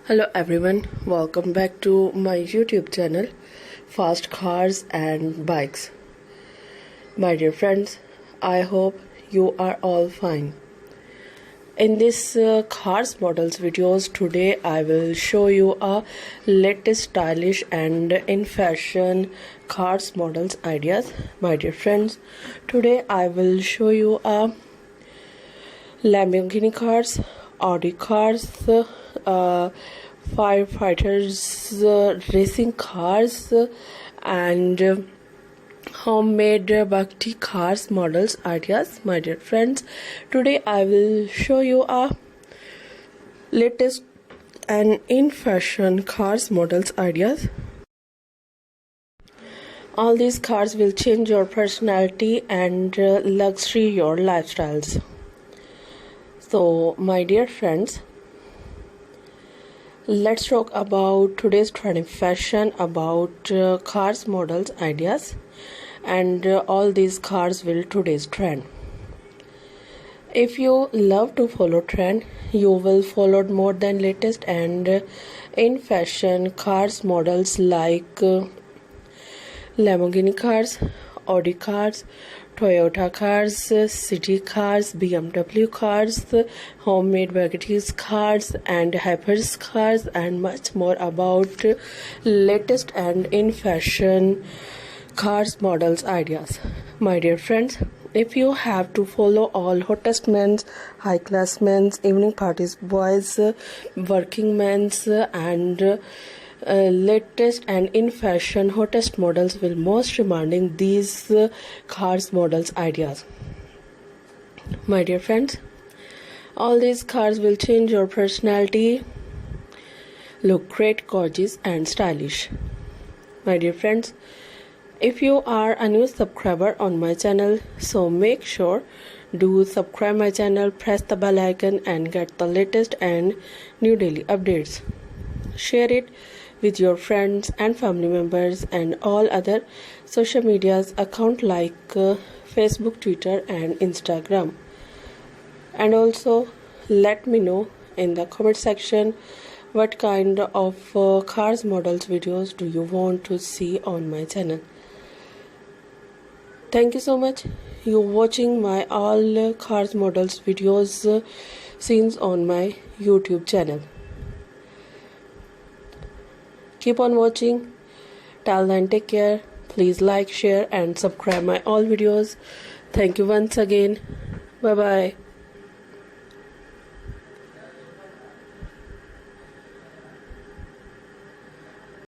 Hello everyone, welcome back to my YouTube channel Fast Cars and Bikes. My dear friends, I hope you are all fine. In this cars models videos today I will show you a latest stylish and in fashion cars models ideas. My dear friends, today I will show you a Lamborghini cars, Audi cars, firefighters, racing cars, and homemade bhakti cars models ideas. My dear friends, today I will show you a latest and in fashion cars models ideas. All these cars will change your personality and luxury your lifestyles. So my dear friends, let's talk about today's trending fashion about cars models ideas, and all these cars will today's trend. If you love to follow trend, you will follow more than latest and in fashion cars models like Lamborghini cars, Audi cars, Toyota cars, city cars, BMW cars, homemade baguettes cars, and hypers cars, and much more about latest and in fashion cars models ideas. My dear friends, if you have to follow all hottest men's, high class men's, evening parties boys, working men's, and latest and in fashion hottest models will most demanding these cars models ideas. My dear friends, all these cars will change your personality, look great, gorgeous and stylish. My dear friends, if you are a new subscriber on my channel, so make sure do subscribe my channel, press the bell icon and get the latest and new daily updates. Share it with your friends and family members and all other social medias account like Facebook, Twitter and Instagram. And also let me know in the comment section what kind of cars models videos do you want to see on my channel. Thank you so much. You watching my all cars models videos scenes on my YouTube channel. Keep on watching. Till then, take care. Please like, share and subscribe my all videos. Thank you once again. Bye bye.